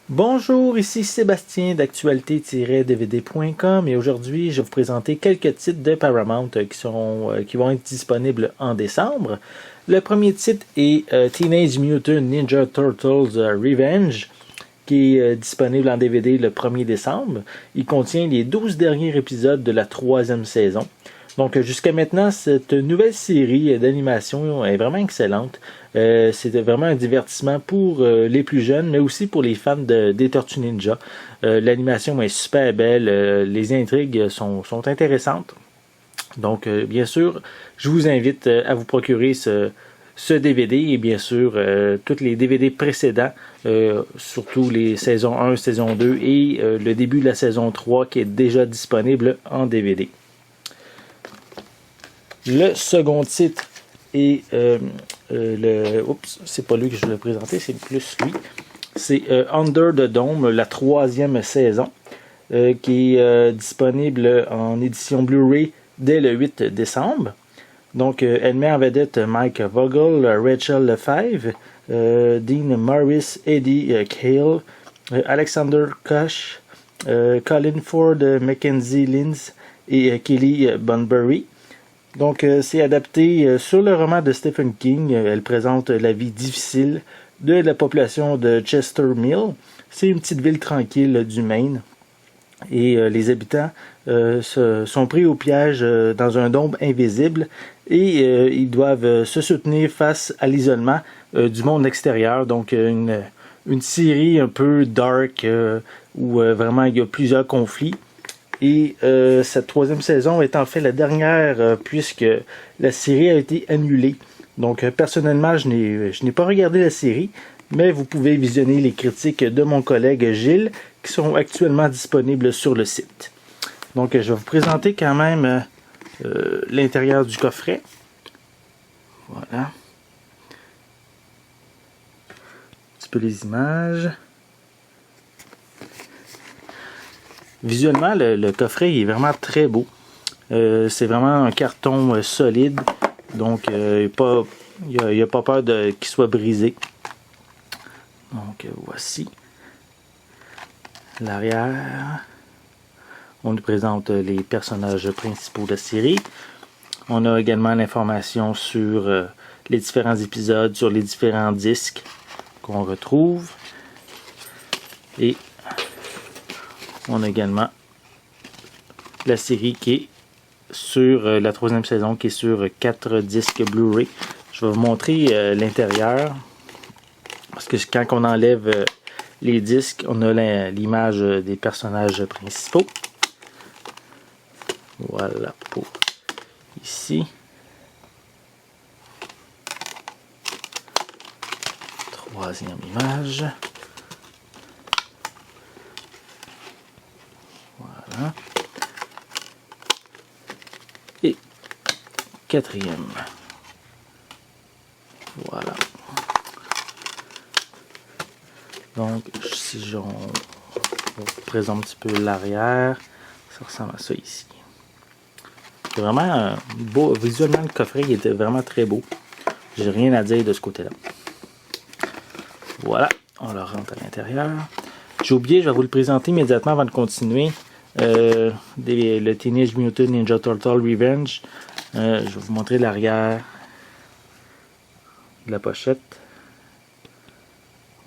Bonjour, ici Sébastien d'actualité-dvd.com et aujourd'hui je vais vous présenter quelques titres de Paramount qui vont être disponibles en décembre. Le premier titre est Teenage Mutant Ninja Turtles Revenge qui est disponible en DVD le 1er décembre. Il contient les 12 derniers épisodes de la 3e saison. Donc jusqu'à maintenant, cette nouvelle série d'animation est vraiment excellente. C'est vraiment un divertissement pour les plus jeunes, mais aussi pour les fans des Tortues Ninja. L'animation est super belle, les intrigues sont intéressantes. Donc bien sûr, je vous invite à vous procurer ce DVD et bien sûr tous les DVD précédents, surtout les saisons 1, saison 2 et le début de la saison 3 qui est déjà disponible en DVD. Le second titre est c'est pas lui que je voulais présenter, c'est plus lui. C'est Under the Dome, la 3e saison, qui est disponible en édition Blu-ray dès le 8 décembre. Donc, elle met en vedette Mike Vogel, Rachel Lefebvre, Dean Morris, Eddie Cale, Alexander Koch, Colin Ford, Mackenzie Linz et Kelly Bunbury. Donc, c'est adapté sur le roman de Stephen King. Elle présente la vie difficile de la population de Chester Mill. C'est une petite ville tranquille du Maine. Et les habitants sont pris au piège dans un dôme invisible et ils doivent se soutenir face à l'isolement du monde extérieur. Donc, une série un peu dark où vraiment il y a plusieurs conflits. Et cette 3e saison est en fait la dernière puisque la série a été annulée. Donc personnellement, je n'ai pas regardé la série, mais vous pouvez visionner les critiques de mon collègue Gilles qui sont actuellement disponibles sur le site. Donc je vais vous présenter quand même l'intérieur du coffret. Voilà. Un petit peu les images. Visuellement, le coffret est vraiment très beau. C'est vraiment un carton solide. Donc, il n'y a pas peur qu'il soit brisé. Donc, voici l'arrière. On nous présente les personnages principaux de la série. On a également l'information sur les différents épisodes, sur les différents disques qu'on retrouve. Et on a également la série qui est sur la 3e saison, qui est sur 4 disques Blu-ray. Je vais vous montrer l'intérieur. Parce que quand on enlève les disques, on a l'image des personnages principaux. Voilà pour ici. Troisième image. Voilà. Et 4e. Voilà. Donc, si je vous présente un petit peu l'arrière, ça ressemble à ça ici. C'est vraiment beau. Visuellement, le coffret il était vraiment très beau. J'ai rien à dire de ce côté-là. Voilà. On le rentre à l'intérieur. J'ai oublié, je vais vous le présenter immédiatement avant de continuer. Le Teenage Mutant Ninja Turtle Revenge. Je vais vous montrer l'arrière de la pochette.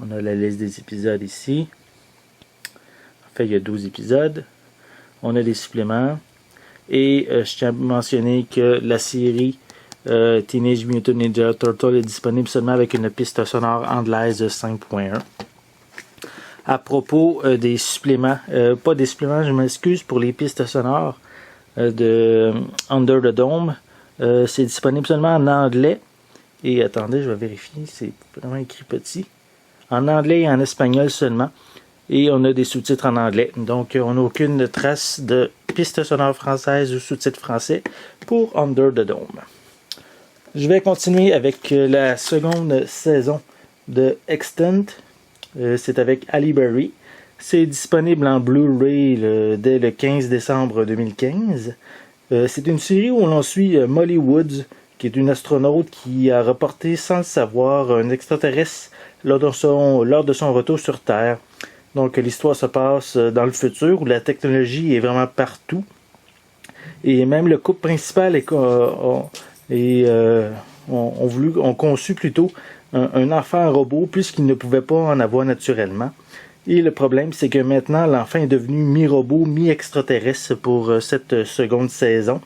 On a la liste des épisodes ici. En fait, il y a 12 épisodes. On a les suppléments. Et je tiens à mentionner que la série Teenage Mutant Ninja Turtle est disponible seulement avec une piste sonore anglaise 5.1. À propos des suppléments, pas des suppléments, je m'excuse pour les pistes sonores de Under the Dome. C'est disponible seulement en anglais. Et attendez, je vais vérifier, c'est vraiment écrit petit. En anglais et en espagnol seulement. Et on a des sous-titres en anglais. Donc on n'a aucune trace de pistes sonores françaises ou sous-titres français pour Under the Dome. Je vais continuer avec la seconde saison de Extant. C'est avec Halle Berry. C'est disponible en Blu-ray dès le 15 décembre 2015. C'est une série où l'on suit Molly Woods, qui est une astronaute qui a reporté sans le savoir un extraterrestre lors de son retour sur Terre. Donc l'histoire se passe dans le futur où la technologie est vraiment partout. Et même le couple principal ont conçu plutôt un enfant robot puisqu'ils ne pouvaient pas en avoir naturellement. Et le problème, c'est que maintenant, l'enfant est devenu mi-robot, mi-extraterrestre pour cette seconde saison.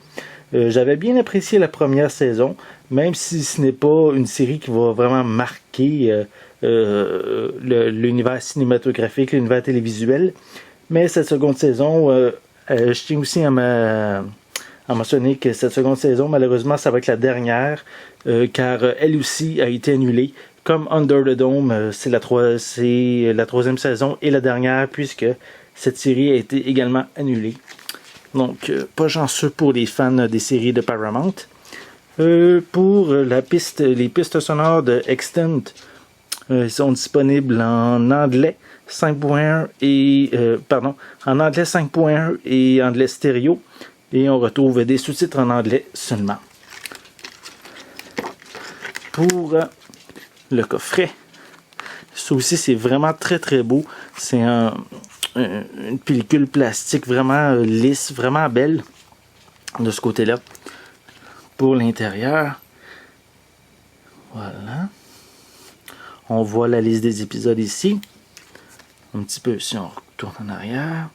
J'avais bien apprécié la première saison, même si ce n'est pas une série qui va vraiment marquer l'univers cinématographique, l'univers télévisuel. Mais cette seconde saison, je tiens aussi à mentionner que cette seconde saison, malheureusement, ça va être la dernière, car elle aussi a été annulée. Comme Under the Dome, c'est la troisième saison et la dernière, puisque cette série a été également annulée. Donc, pas chanceux pour les fans des séries de Paramount. Pour les pistes sonores de Extant, sont disponibles en anglais 5.1 en anglais 5.1 et anglais stéréo. Et on retrouve des sous-titres en anglais seulement. Pour le coffret, ça aussi c'est vraiment très très beau. C'est une pellicule plastique vraiment lisse, vraiment belle de ce côté-là. Pour l'intérieur, voilà. On voit la liste des épisodes ici. Un petit peu si on retourne en arrière.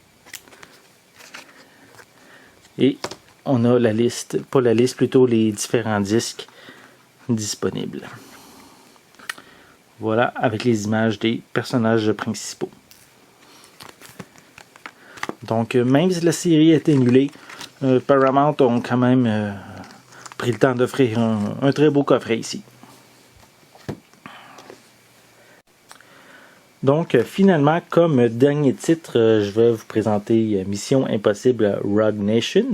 Et on a la liste, pas la liste, plutôt les différents disques disponibles. Voilà, avec les images des personnages principaux. Donc, même si la série est annulée, Paramount ont quand même pris le temps d'offrir un très beau coffret ici. Donc, finalement, comme dernier titre, je vais vous présenter Mission Impossible Rogue Nation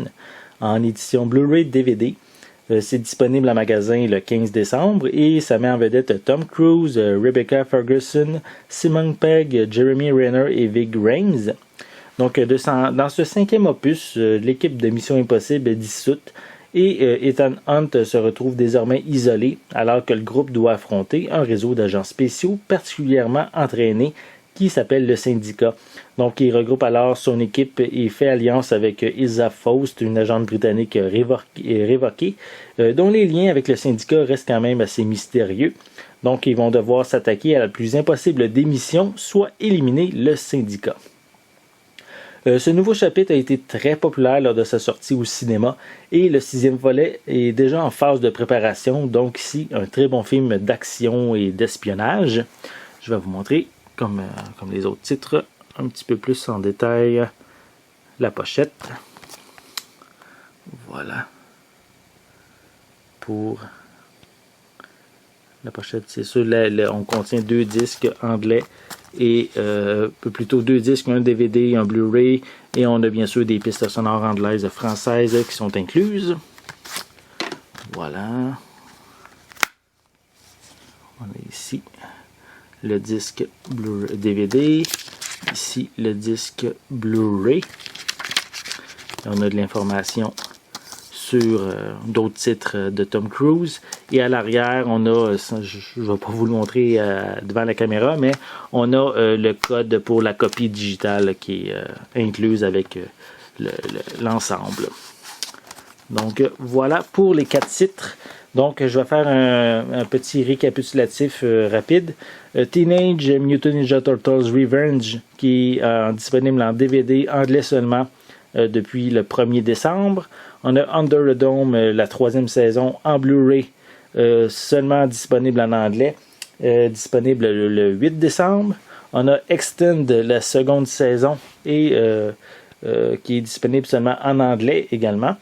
en édition Blu-ray DVD. C'est disponible en magasin le 15 décembre et ça met en vedette Tom Cruise, Rebecca Ferguson, Simon Pegg, Jeremy Renner et Ving Rhames. Donc, dans ce 5e opus, l'équipe de Mission Impossible est dissoute et Ethan Hunt se retrouve désormais isolé alors que le groupe doit affronter un réseau d'agents spéciaux particulièrement entraînés qui s'appelle le Syndicat. Donc il regroupe alors son équipe et fait alliance avec Ilsa Faust, une agente britannique révoquée, dont les liens avec le Syndicat restent quand même assez mystérieux. Donc ils vont devoir s'attaquer à la plus impossible des missions, soit éliminer le Syndicat. Ce nouveau chapitre a été très populaire lors de sa sortie au cinéma et le 6e volet est déjà en phase de préparation, donc ici un très bon film d'action et d'espionnage. Je vais vous montrer, comme les autres titres, un petit peu plus en détail la pochette. Voilà. Pour la pochette, c'est sûr, on contient 2 disques anglais et plutôt 2 disques, un DVD, un Blu-ray, et on a bien sûr des pistes sonores anglaises et françaises qui sont incluses. Voilà. On a ici le disque DVD, ici le disque Blu-ray. On a de l'information sur d'autres titres de Tom Cruise. Et à l'arrière, on a, je ne vais pas vous le montrer devant la caméra, mais on a le code pour la copie digitale qui est incluse avec l'ensemble. Donc voilà pour les 4 titres. Donc je vais faire un petit récapitulatif rapide. Teenage Mutant Ninja Turtles Revenge qui est disponible en DVD anglais seulement depuis le 1er décembre. On a Under the Dome, la 3e saison en Blu-ray, seulement disponible en anglais, disponible le 8 décembre. On a Extend, la 2e saison, et qui est disponible seulement en anglais également.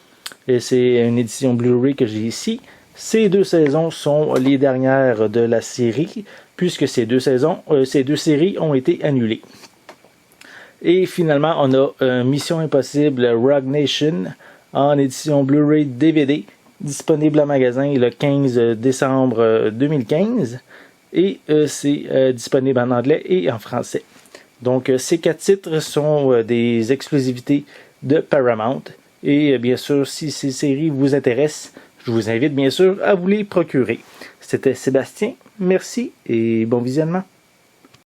Et c'est une édition Blu-ray que j'ai ici. Ces 2 saisons sont les dernières de la série, puisque ces deux séries ont été annulées. Et finalement, on a Mission Impossible Rogue Nation en édition Blu-ray DVD, disponible en magasin le 15 décembre 2015. Et c'est disponible en anglais et en français. Donc, ces 4 titres sont des exclusivités de Paramount. Et bien sûr, si ces séries vous intéressent, je vous invite bien sûr à vous les procurer. C'était Sébastien, merci et bon visionnement.